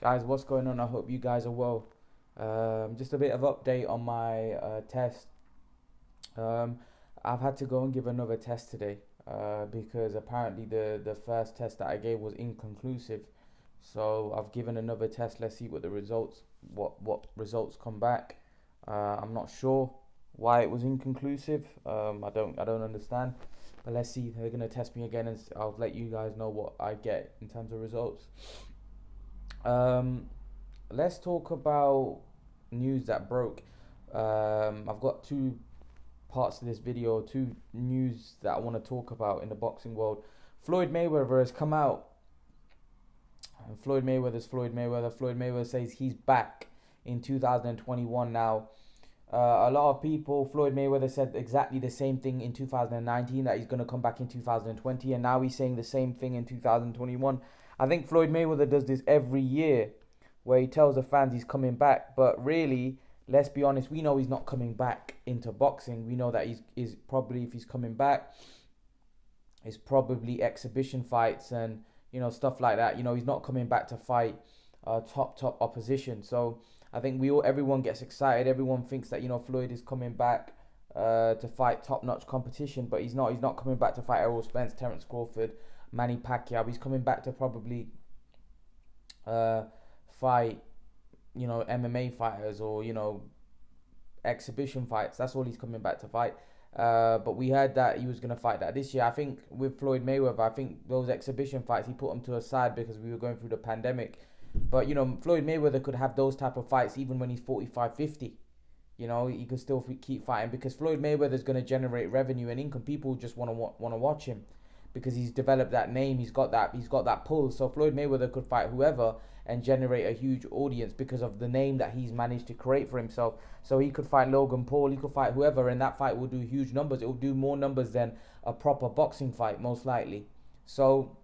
Guys, what's going on? I hope you guys are well. Just a bit of update on my test. Um, I've had to go and give another test today because apparently the first test that I gave was inconclusive. So I've given another test. Let's see what results come back. I'm not sure why it was inconclusive. I don't understand. But let's see. They're gonna test me again, and I'll let you guys know what I get in terms of results. Um, let's talk about news that broke. I've got two parts to this video, two news that I want to talk about in the boxing world. Floyd Mayweather has come out, and Floyd Mayweather's Floyd Mayweather. Floyd Mayweather says he's back in 2021 now. A lot of people, Floyd Mayweather said exactly the same thing in 2019, that he's going to come back in 2020, and now he's saying the same thing in 2021. I think Floyd Mayweather does this every year where he tells the fans he's coming back, but really, let's be honest, we know he's not coming back into boxing. We know that he's probably, if he's coming back, it's probably exhibition fights and stuff like that. He's not coming back to fight top opposition. So I think everyone gets excited. Everyone thinks that Floyd is coming back to fight top notch competition, but he's not. He's not coming back to fight Errol Spence, Terence Crawford, Manny Pacquiao. He's coming back to probably uh, fight MMA fighters, or exhibition fights. That's all he's coming back to fight. But we heard that he was going to fight that this year. I think with Floyd Mayweather, I think those exhibition fights, he put them to a side because we were going through the pandemic. But Floyd Mayweather could have those type of fights even when he's 45, 50. He could still keep fighting because Floyd Mayweather is going to generate revenue and income. People just want to watch him because he's developed that name. He's got that pull. So Floyd Mayweather could fight whoever and generate a huge audience because of the name that he's managed to create for himself. So he could fight Logan Paul, he could fight whoever, and that fight will do huge numbers. It will do more numbers than a proper boxing fight, most likely. So,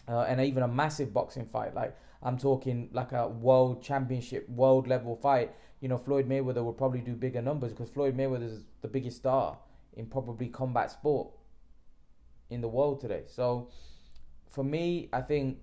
and even a massive boxing fight, like I'm talking like a world championship, world level fight. Floyd Mayweather will probably do bigger numbers because Floyd Mayweather is the biggest star in probably combat sport in the world today. So for me, I think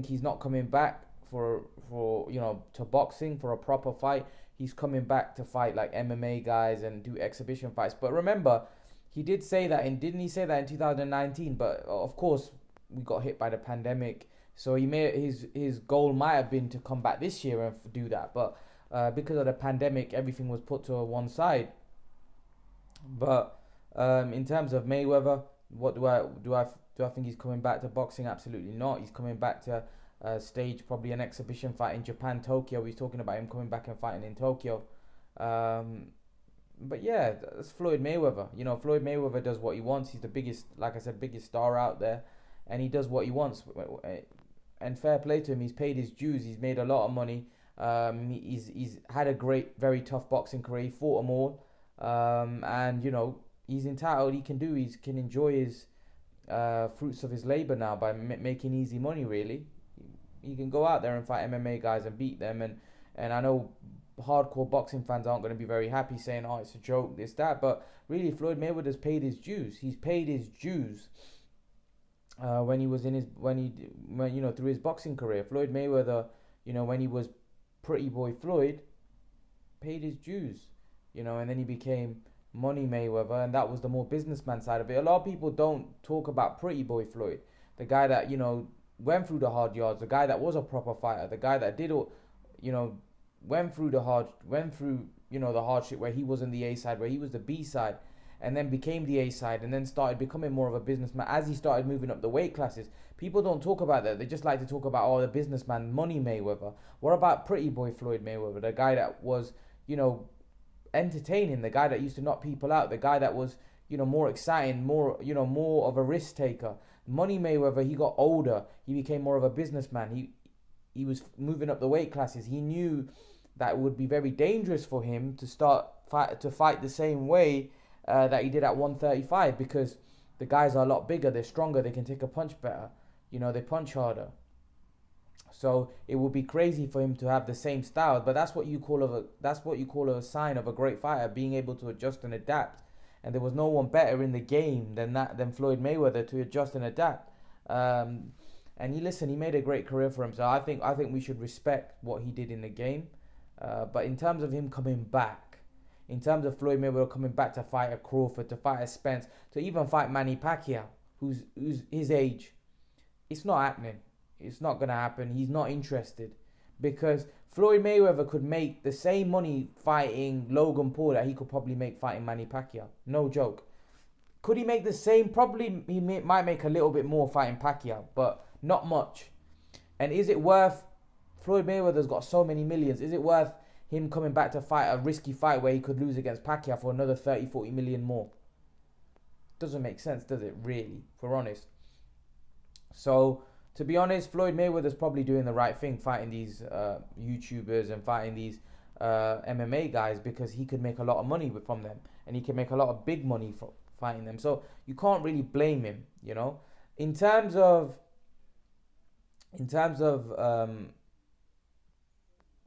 he's not coming back for to boxing for a proper fight. He's coming back to fight like MMA guys and do exhibition fights. But remember, he did say that, and didn't he say that in 2019? But of course, we got hit by the pandemic. So his goal might have been to come back this year and do that, but because of the pandemic, everything was put to one side. But in terms of Mayweather, what do I think he's coming back to boxing? Absolutely not. He's coming back to stage probably an exhibition fight in Japan, Tokyo. He's talking about him coming back and fighting in Tokyo. Um, but yeah, that's Floyd Mayweather. Floyd Mayweather does what he wants. He's the biggest, like I said, biggest star out there, and he does what he wants. And fair play to him. He's paid his dues. He's made a lot of money. He's had a great, very tough boxing career. He fought them all, and he's entitled. He can enjoy his fruits of his labor now by making easy money. Really, he can go out there and fight MMA guys and beat them. And I know hardcore boxing fans aren't going to be very happy saying, "Oh, it's a joke, this that." But really, Floyd Mayweather's paid his dues. He's paid his dues when he was in his when through his boxing career. Floyd Mayweather, when he was Pretty Boy Floyd, paid his dues. And then he became Money Mayweather, and that was the more businessman side of it. A lot of people don't talk about Pretty Boy Floyd, the guy that went through the hard yards, the guy that was a proper fighter, the guy that did all, you know, went through the hardship where he wasn't the A side, where he was the B side, and then became the A side, and then started becoming more of a businessman as he started moving up the weight classes. People don't talk about that. They just like to talk about, oh, the businessman Money Mayweather. What about Pretty Boy Floyd Mayweather, the guy that was entertaining, the guy that used to knock people out, the guy that was more exciting, more of a risk taker. Money Mayweather, he got older, he became more of a businessman. He was moving up the weight classes. He knew that it would be very dangerous for him to fight the same way that he did at 135, because the guys are a lot bigger, they're stronger, they can take a punch better, they punch harder. So it would be crazy for him to have the same style, but that's what you call a sign of a great fighter, being able to adjust and adapt. And there was no one better in the game than Floyd Mayweather to adjust and adapt. And he made a great career for himself. I think we should respect what he did in the game. But in terms of him coming back, in terms of Floyd Mayweather coming back to fight a Crawford, to fight a Spence, to even fight Manny Pacquiao, who's his age, it's not happening. It's not gonna happen. He's not interested, because Floyd Mayweather could make the same money fighting Logan Paul that he could probably make fighting Manny Pacquiao. No joke. Could he make the same? Probably might make a little bit more fighting Pacquiao, but not much. And is it worth, Floyd Mayweather's got so many millions, is it worth him coming back to fight a risky fight where he could lose against Pacquiao for another 30, 40 million more? Doesn't make sense, does it, really, if we're honest? So, to be honest, Floyd Mayweather's probably doing the right thing, fighting these YouTubers and fighting these MMA guys, because he could make a lot of money from them, and he can make a lot of big money from fighting them. So you can't really blame him, you know. In terms of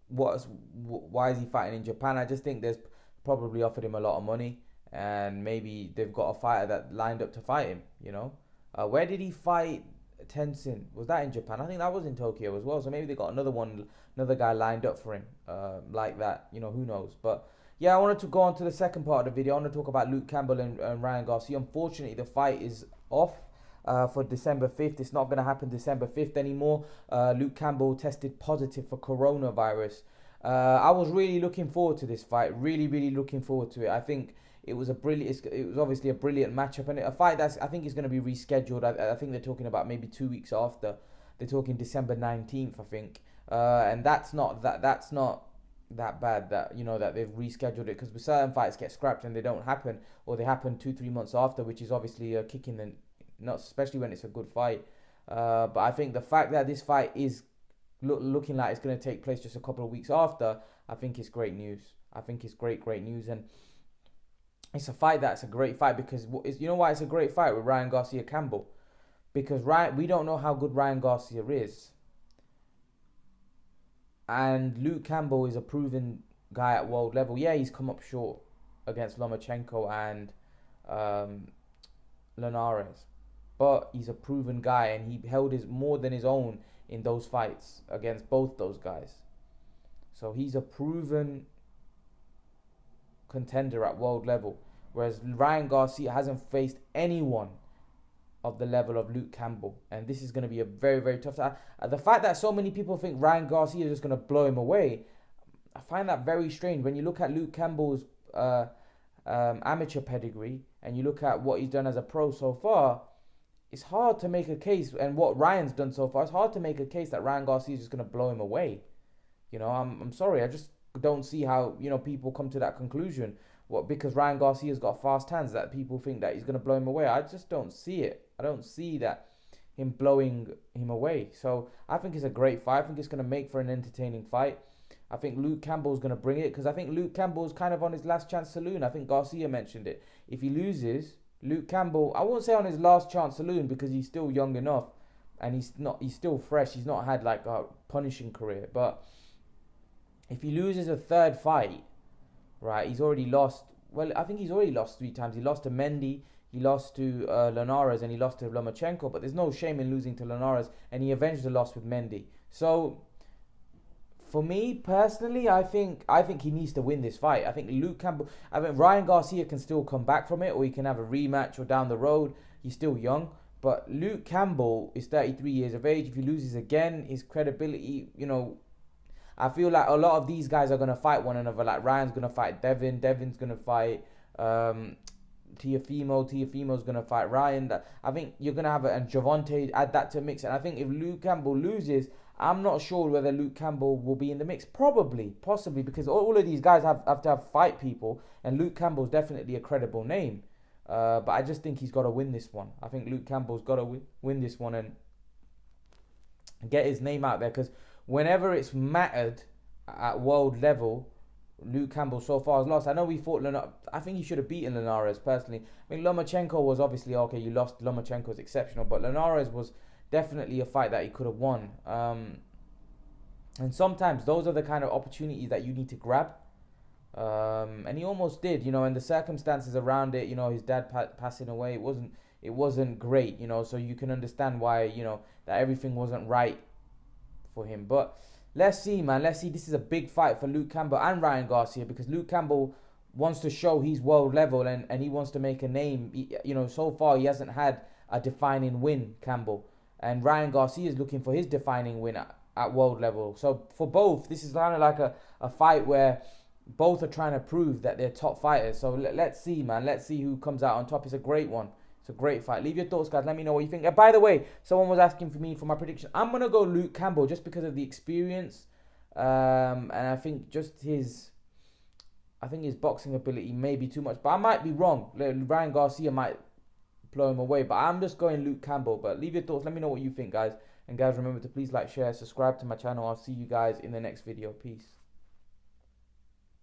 why is he fighting in Japan? I just think there's probably offered him a lot of money, and maybe they've got a fighter that lined up to fight him, you know. Where did he fight Tenzin? Was that in Japan? I think that was in Tokyo as well. So maybe they got another guy lined up for him, like that. You know, who knows? But yeah, I wanted to go on to the second part of the video. I want to talk about Luke Campbell and Ryan Garcia. Unfortunately, the fight is off for December 5th. It's not going to happen December 5th anymore. Luke Campbell tested positive for coronavirus. I was really looking forward to this fight. Really, really looking forward to it. I think it was obviously a brilliant matchup, and a fight that's, I think, is going to be rescheduled. I think they're talking about maybe 2 weeks after. They're talking December 19th, I think. And that's not that bad, that, you know, that they've rescheduled it, because certain fights get scrapped and they don't happen, or they happen 2-3 months after, which is obviously a kick in the nuts, especially when it's a good fight. But I think the fact that this fight is looking like it's going to take place just a couple of weeks after, I think it's great news. I think it's great news. And it's a fight that's a great fight, because you know why it's a great fight with Ryan Garcia Campbell? Because we don't know how good Ryan Garcia is. And Luke Campbell is a proven guy at world level. Yeah, he's come up short against Lomachenko and Linares, but he's a proven guy, and he held more than his own in those fights against both those guys. So he's a proven contender at world level, whereas Ryan Garcia hasn't faced anyone of the level of Luke Campbell, and this is going to be a very, very tough time. The fact that so many people think Ryan Garcia is just going to blow him away, I find that very strange. When you look at Luke Campbell's amateur pedigree, and you look at what he's done as a pro so far, it's hard to make a case, and what Ryan's done so far, it's hard to make a case that Ryan Garcia is just going to blow him away. You know, I'm sorry, I just don't see how, you know, people come to that conclusion. What, because Ryan Garcia's got fast hands, that people think that he's going to blow him away? I just don't see it. I don't see that him blowing him away. So I think it's a great fight. I think it's going to make for an entertaining fight. I think Luke Campbell's going to bring it, because I think Luke Campbell's kind of on his last chance saloon. I think Garcia mentioned it. If he loses, Luke Campbell, I won't say on his last chance saloon, because he's still young enough and he's still fresh. He's not had like a punishing career. But if he loses a third fight, right, he's already lost. Well, I think he's already lost 3 times. He lost to Mendy, he lost to Linares, and he lost to Lomachenko. But there's no shame in losing to Linares, and he avenged the loss with Mendy. So for me personally, I think he needs to win this fight. I think Ryan Garcia can still come back from it, or he can have a rematch or down the road. He's still young. But Luke Campbell is 33 years of age. If he loses again, his credibility, you know, I feel like a lot of these guys are going to fight one another. Like Ryan's going to fight Devin. Devin's going to fight Teofimo. Teofimo's going to fight Ryan. I think you're going to have and Javante, add that to the mix. And I think if Luke Campbell loses, I'm not sure whether Luke Campbell will be in the mix. Possibly, because all of these guys have to have fight people. And Luke Campbell's definitely a credible name. But I just think he's got to win this one. I think Luke Campbell's got to win this one and get his name out there. Because whenever it's mattered at world level, Luke Campbell so far has lost. I know we fought I think he should have beaten Linares personally. I mean, Lomachenko was obviously, okay, you lost. Lomachenko is exceptional. But Linares was definitely a fight that he could have won. And sometimes those are the kind of opportunities that you need to grab. And he almost did, you know, and the circumstances around it, you know, his dad passing away, it wasn't great, you know. So you can understand why, you know, that everything wasn't right for him. But let's see, man. Let's see. This is a big fight for Luke Campbell and Ryan Garcia, because Luke Campbell wants to show he's world level, and he wants to make a name. You know, so far he hasn't had a defining win, Campbell. And Ryan Garcia is looking for his defining win at world level. So for both, this is kind of like a fight where both are trying to prove that they're top fighters. So let's see, man. Let's see who comes out on top. It's a great one. It's a great fight. Leave your thoughts, guys. Let me know what you think. And by the way, someone was asking for me for my prediction. I'm going to go Luke Campbell just because of the experience. And I think just his boxing ability may be too much. But I might be wrong. Ryan Garcia might blow him away. But I'm just going Luke Campbell. But leave your thoughts. Let me know what you think, guys. And guys, remember to please like, share, subscribe to my channel. I'll see you guys in the next video. Peace.